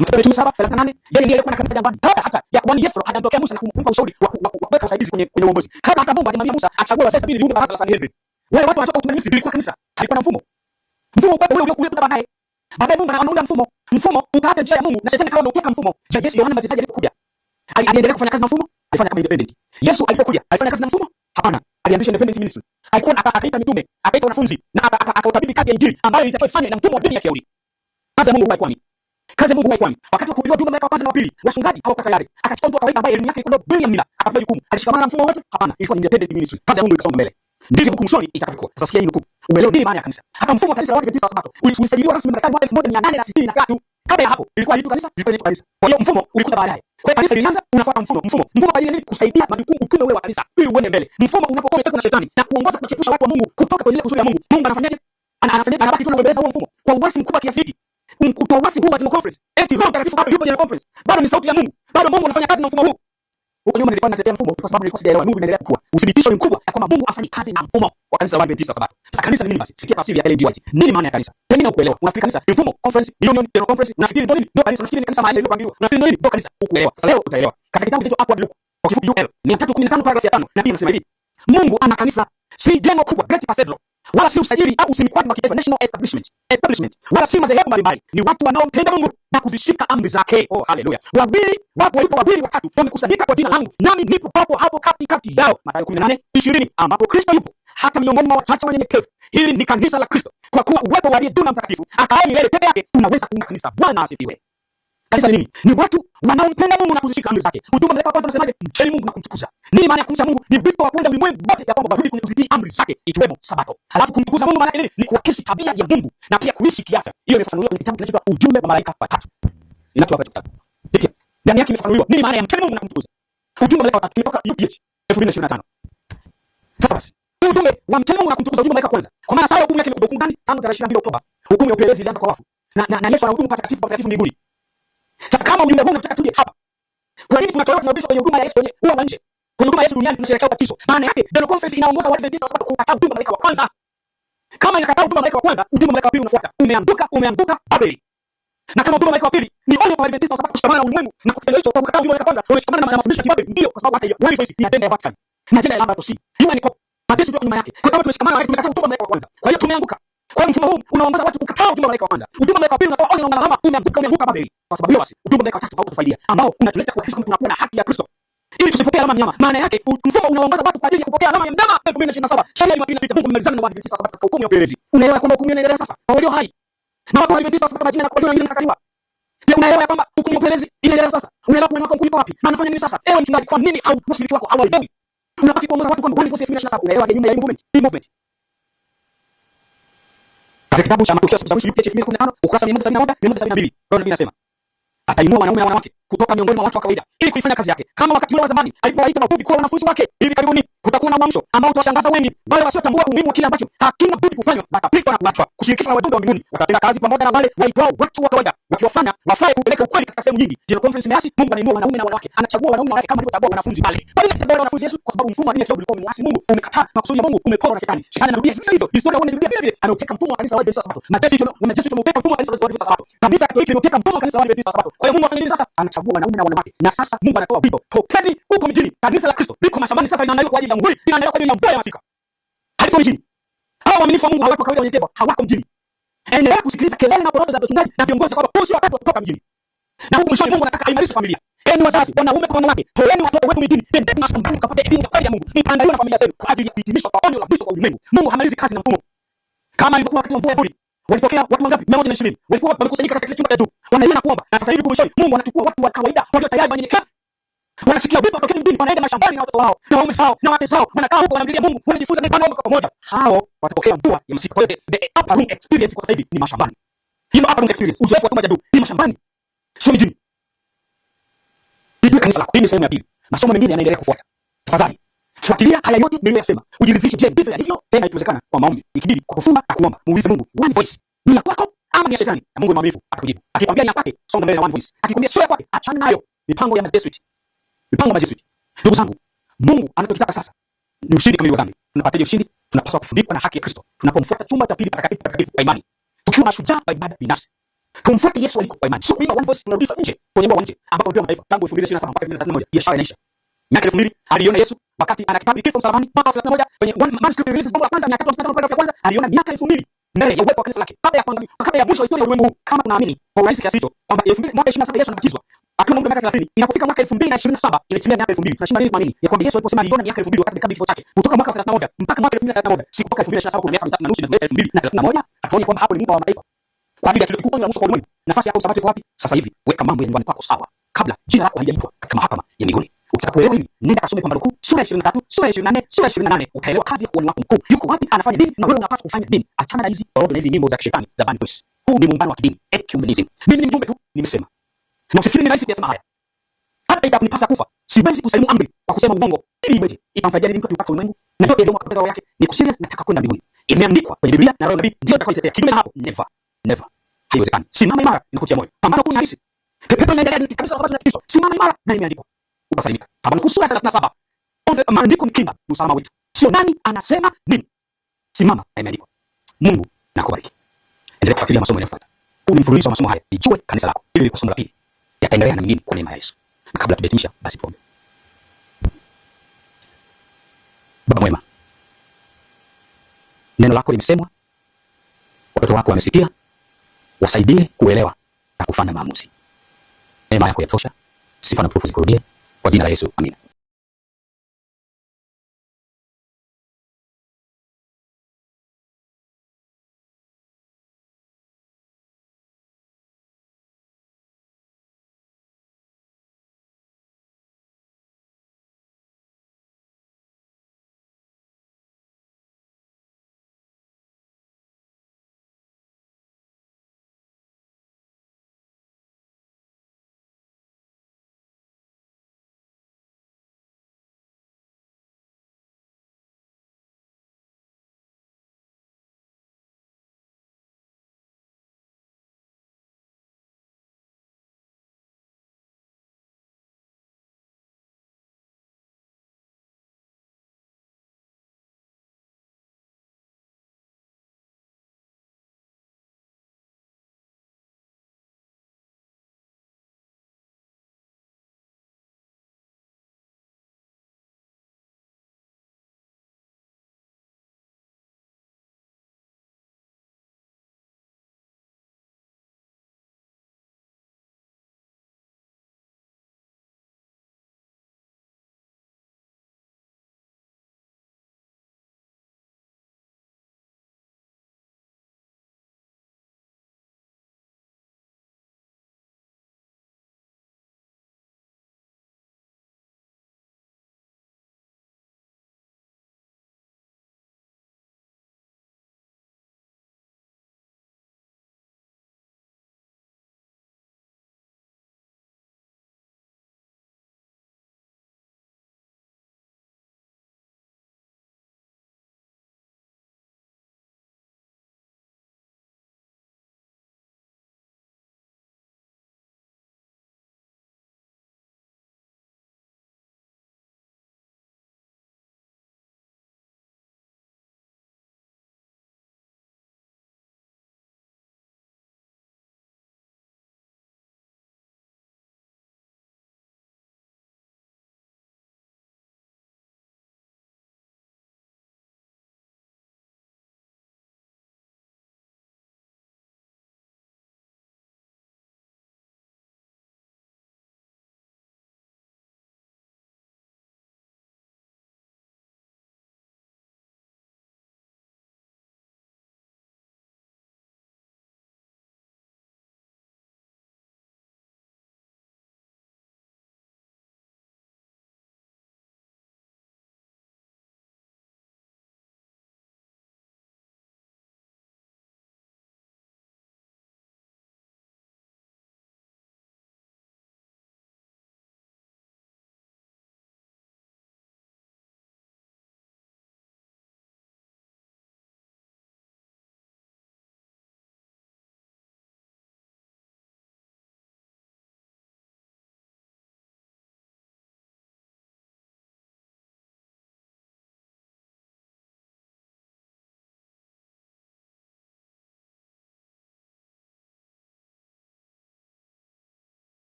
A: Mstari wa 7:38, yeye ndiye alikuwa na kanisa jangwani. Hata ya kwani Yethro akamtokea Musa na kumpa ushauri wa kuweka usaidizi kwenye uongozi. Kabla hata Mungu alimwambia Musa achague wazee 70 liunde baraza la Sanhedrin. Wale watu wanatoka kutumia Misri, ilikuwa kanisa. Halikuwa na mfumo. Mfumo kwa ule uliokuja baadaye. Baadaye Mungu anaunda mfumo ukaacha njia ya Mungu na shetani kama ameuteka mfumo. Je, Yesu Yohana Mbatizaji alipokuja aliendelea kufanya kazi na mfumo? Alifanya kama independent. Yesu alipokuja alifanya kazi na mfumo? Hapana. Alianzisha independent ministry. Alikuwa akaita mitume, akaita wanafunzi na akautabiri kazi ya injili ambayo ilitakiwa ifanywe na mfumo wa dini ya Kiyahudi. Kazi ya Mungu haikuwa kwani. Kazi ya Mungu haikuwa kwani. Wakati wa kuhubiriwa jumbe ya kwanza na pili, wachungaji hawakuwa tayari. Akachukua mtu wa kawaida ambaye elimu yake ilikuwa brilliant mila, akapewa jukumu. Alishikamana na mfumo wote? Hapana. Ilikuwa ni independent ministry. Kazi ya Mungu ikasonga mbele. Ndivyo huko mwishoni itakavyokuwa. Sasa sikia hii nukuu. Uelewe nini maana ya kanisa. Hata mfumo wa kanisa la Waadventista wa Sabato ulisajiliwa rasmi mwaka 1863. Kabla ya hapo ilikuwa haitu kanisa, ilikuwa inaitwa kanisa. Kwa hiyo mfumo ulikuja baadaye. Kwa hiyo kanisa lilianza, unafuata mfumo kwa ajili kusaidia majukumu utume ule wa kanisa ili uende mbele. Mfumo unapokuwa umetekwa na shetani na kuongoza kuchepusha watu wa Mungu kutoka kwenye ile kusudi ya Mungu, Mungu anafanyaje? Anabaki tu na uembeleza huo mfumo. Kwa uasi mkubwa kiasi hiki. Kwa uasi huu wa General Conference, eti Roho Mtakatifu bado yupo General Conference. Bado ni sauti ya Mungu. Bado Mungu anafanya kazi na mfumo huu. Huko nyuma nilikuwa natetea mfumo kwa sababu nilikuwa sijaelewa Mungu inaendelea kukua. Uthibitisho ni mkubwa ya kwamba Mungu afanye kazi na mfumo wa kanisa la Waadventista wa Sabato. Sasa kanisa ni nini basi? Sikia tafsiri ya Ellen G. White. Nini maana ya kanisa? Pengine ukuelewa. Unafikiri kanisa ni mfumo, conference, union, General Conference, unafikiri ndio nini? Ndio kanisa, unafikiri ni kanisa mahali lililopangiliwa. Unafikiri ndio nini? Ndio kanisa. Ukuelewa. Sasa leo utaelewa. Katika kitabu kinaitwa Upward Look, kwa kifupi UL, 315 paragraph ya 5, nabii anasema hivi. Mungu ana kanisa, si jengo kubwa, great cathedral, wala si usajili au usimikwaji wa kitaifa, national establishment, wala si madhehebu mbalimbali. Ni watu wanaompenda Mungu na kuzishika amri zake. Oh, haleluya. Walipo wawili watatu wamekusanyika kwa jina langu, nami nipo hapo katikati yao. Mathayo 18:20, ambapo Kristo yupo hata miongoni mwa wachache wanyenyekevu. Hili ni kanisa la Kristo, kwa kuwa uwepo wa aliyedumu mtakatifu akaye milele peke yake unaweza kuunda kanisa. Bwana asifiwe. Kanisa ni nini? Ni watu wanaompenda Mungu na kuzishika amri zake. Ujumbe wa kwanza unasemaje? Mcheni Mungu na kumtukuza. Nini maana ya kumcha Mungu? Ni wito wa kwenda ulimwengu wote ya kwamba warudi kwenye kuzitii amri zake ikiwemo Sabato. Halafu kumtukuza Mungu maana nini? Ni kuakisi tabia ya Mungu na pia kuishi kiafya. Hiyo imefafanuliwa kwenye kitabu kinachoitwa Ujumbe wa Malaika Watatu. Ninatoa hapa kitabu. Hiki ndani yake imefafanuliwa nini maana ya mcheni Mungu na kumtukuza. Ujumbe wa Malaika Watatu umetoka UPH 2025. Sasa basi, ujumbe wa mcheni Mungu na kumtukuza, ujumbe wa Malaika kwanza. Kwa maana saa hukumu yake imekuja gani? Tangu tarehe 22 Oktoba. Hukumu ya upelelezi ilianza kwa wafu. Na Yesu anahudumu patakatifu mbinguni. Sasa kama ujumbe huu unataka tuje hapa, kwa nini tunarudishwa kwenye huduma ya Yesu kwenye huwa nje? Kwenye huduma ya Yesu duniani tunasherehekea ubatizo. Maana yake General Conference inaongoza Waadventista wa Sabato kukataa huduma ya malaika wa kwanza. Kama inakataa huduma ya malaika wa kwanza, huduma ya malaika wa pili unafuata. Umeanguka Babeli. Na kama huduma ya malaika wa pili ni onyo kwa Waadventista wa Sabato kushikamana na ulimwengu na kutenda hicho kwa kukataa huduma ya malaika wa kwanza, unashikamana na mafundisho ya Kibabeli. Ndio, kwa sababu hata hiyo World ni agenda ya Vatican. Na agenda ya Laudato Si. Hiyo ni mateso tu nyuma yake. Kwa sababu tunashikamana na tumekataa huduma ya malaika wa kwanza. Kwa hiyo tumeanguka. Kwa mfumo huu unaongoza watu kukataa huduma ya malaika wa kwanza. Huduma ya malaika wa pili unatoa onyo na alama, umeanguka Babeli. Kwa sababu hiyo basi, huduma ya malaika wa tatu hautafaidia, ambao unatuleta kuhakikisha kwamba tunakuwa na haki ya Kristo. Ili tusipokee alama ya mnyama. Maana yake mfumo unaongoza watu kwa ajili ya kupokea alama ya mnyama 2027. Sheria Jumapili inapita, Mungu amemalizana na Waadventista wa Sabato katika hukumu ya upelelezi. Unaelewa kwamba hukumu inaendelea sasa kwa walio hai. Na watu wa Waadventista wa Sabato majina na kwa wengine nakataliwa. Pia unaelewa kwamba hukumu ya upelelezi inaendelea sasa. Unaelewa kwa nini wako wapi? Na anafanya nini sasa? Ewe mchungaji, kwa nini au washiriki wako hawaelewi? Unabaki kuongoza watu kwamba One Voice 2027 unaelewa jumla ya movement. Katika kitabu cha Matokeo ya Siku za Mwisho 2015 ukurasa 171 Bwana inasema atainua wanaume na wanawake kutoka miongoni mwa watu wa kawaida ili kuifanya kazi yake, kama wakati ule wa zamani alipowaita wavuvi kuwa wanafunzi wake. Hivi karibuni kutakuwa na uamsho ambao utawashangaza wengi. Wale wasiotambua umuhimu wa kile ambacho hakina budi kufanywa watapitwa na kuachwa kushirikishwa na wajumbe wa mbinguni. Watatenda kazi pamoja na wale waitwao watu wa kawaida, wakiwafanya wafae kupeleka ukweli katika sehemu nyingi. Ndio conference imeasi. Mungu anainua wanaume na wanawake, anachagua wanaume na wanawake kama alivyochagua wanafunzi pale. Kwa nini anachagua wanafunzi Yesu? Kwa sababu mfumo wa dini ya kiroho ulikuwa umeasi Mungu, umekataa makusudi ya Mungu, umeporwa na shetani. Shetani anarudia hivyo. Historia inarudia vile vile. Anauteka mfumo wa kanisa la Waadventista wa Sabato. Na Yesu tumepeka mfumo wa kanisa la Waadventista wa Sabato. Kanisa Katoliki limepeka mfumo wa kanisa la Waadventista wa Sabato. Kwa hiyo Mungu afanye nini sasa? Anachagua wanaume na wanawake. Na sasa Mungu anatoa wito, tokeni huko mjini. Kanisa la Kristo liko mashambani sasa, linaandaliwa kwa ajili ya muhuri, linaandaliwa kwa ajili ya mvua ya masika. Haliko mjini. Hao waaminifu wa Mungu hawako kawaida, wenyewe hawako mjini. Endelea kusikiliza kelele na porojo za wachungaji na viongozi kwamba huu sio wakati wa kutoka mjini. Na huko mwishoni Mungu anataka aimarishe familia. Enyi wazazi, wanaume kwa wanawake, toeni watoto wetu mjini, tendeni mashambani mkapate elimu ya kweli ya Mungu. Mkaandaliwe na familia zenu kwa ajili ya kuhitimishwa kwa onyo la mwisho kwa ulimwengu. Mungu hamalizi kazi na mfumo. Kama ilivyokuwa wakati wa mvua ya vuli. Walipokea watu wangapi? 120. Walikuwa wamekusanyika katika chumba cha juu. Wanalia na kuomba. Na sasa hivi mwishoni Mungu anachukua watu wa kawaida walio tayari wanyenyekevu. Wanasikia vipi watokeni mjini, wanaenda mashambani na watoto wao na waume zao na wake zao, wanakaa huko wanamlilia Mungu, wanajifunza neno kwa pamoja. Hao watapokea mvua ya masika. Kwa hiyo the upper room experience kwa sasa hivi ni mashambani. Hiyo upper room experience, uzoefu wa chumba cha juu ni mashambani, sio mjini. Hili kanisa lako, hii ni sehemu ya pili. Masomo mengine yanaendelea kufuata. Tafadhali fuatilia haya yote niliyosema, ujiridhishe, je, ndivyo yalivyo? Tena ikiwezekana kwa maombi, ikibidi kwa kufunga na kuomba, muulize Mungu, One Voice ni ya kwako ama ni ya shetani? Na Mungu ni mwaminifu, atakujibu. Akikwambia ni ya kwake, songa mbele na One Voice. Akikwambia sio ya kwake, achana nayo. Mipango ya Jesuit. Mipango ya Jesuit. Ndugu zangu, Mungu anachotaka sasa ni ushindi kamili wa dhambi. Tunapataje ushindi? Tunapaswa kufundikwa na haki ya Kristo. Tunapomfuata chumba cha pili patakatifu kwa imani. Tukiwa mashujaa wa ibada binafsi. Kumfuata Yesu aliko kwa imani. Sio kuimba One Voice tunarudishwa nje kwenye wa nje ambapo ndio mataifa tangu 2027 mpaka 2031 biashara inaisha. Miaka 2000 aliona Yesu wakati ana kitabu kifo msalabani mpaka 31 kwenye one manuscript releases bomba la kwanza 355 paragraph ya kwanza aliona miaka 2000 mbele ya uwepo wa kanisa lake kabla ya kuangamia, kabla ya mwisho wa historia ya ulimwengu huu. Kama tunaamini kwa urahisi kiasi hicho kwamba 2000 mwaka 27 Yesu anabatizwa akiwa na umri wa miaka 30, inapofika mwaka 2027 imetimia miaka 2000. Tunashinda nini kuamini ya kwamba Yesu aliposema aliona miaka 2000 wakati kabla kifo chake, kutoka mwaka 31 mpaka mwaka 2031, siku mwaka 2027 kuna miaka mitatu na nusu, na 2031 atuone kwamba hapo ni muda wa mataifa kwa ajili ya kile kikubwa cha mwisho kwa ulimwengu. Nafasi yako usabati wapi sasa hivi? Weka mambo ya nyumbani kwako sawa kabla jina lako halijaitwa katika mahakama ya mbinguni. Utakapoelewa hili, nenda kasome Pambano Kuu sura ya 23, sura ya 24, sura ya 28, utaelewa kazi ya kuhani wako mkuu yuko wapi, anafanya nini, na wewe unapaswa kufanya nini. Achana na hizi porojo na hizi nyimbo za kishetani za One Voice. Huu ni muungano wa kidini, ecumenism. Mimi ni mjumbe tu, nimesema. Na usifikiri ni rahisi kusema haya. Hata itakunipasa kufa, siwezi kusalimu amri kwa kusema uongo. Ili iweje? Itamfaidia nini mtu akipata ulimwengu? Na ndio ndio mkapoteza roho yake. Ni serious, nataka kwenda mbinguni. Imeandikwa kwenye Biblia na roho nabii ndio atakayitetea. Kinyume na hapo, never. Haiwezekani. Simama imara na kutia moyo. Pambano Kuu ni halisi. Pepo inaendelea kabisa kwa sababu tunatishwa. Simama imara na imeandikwa. Utasalimika. Pambano Kuu sura ya 37. Maandiko ni kinga, usalama wetu. Sio nani anasema nini. Simama na imeandikwa. Mungu na kubariki. Endelea kufuatilia masomo yanayofuata. Huu ni mfululizo wa masomo haya. Ijue kanisa lako. Hili ni somo la pili. Yataendelea na mengine kwa neema ya Yesu. Na kabla tujatimisha, basi tuombe. Baba mwema, neno lako limesemwa, watoto wako wamesikia, wasaidie kuelewa na kufanya maamuzi. Neema yako yatosha. Sifa na tukufu zikurudie kwa jina la Yesu. Amina.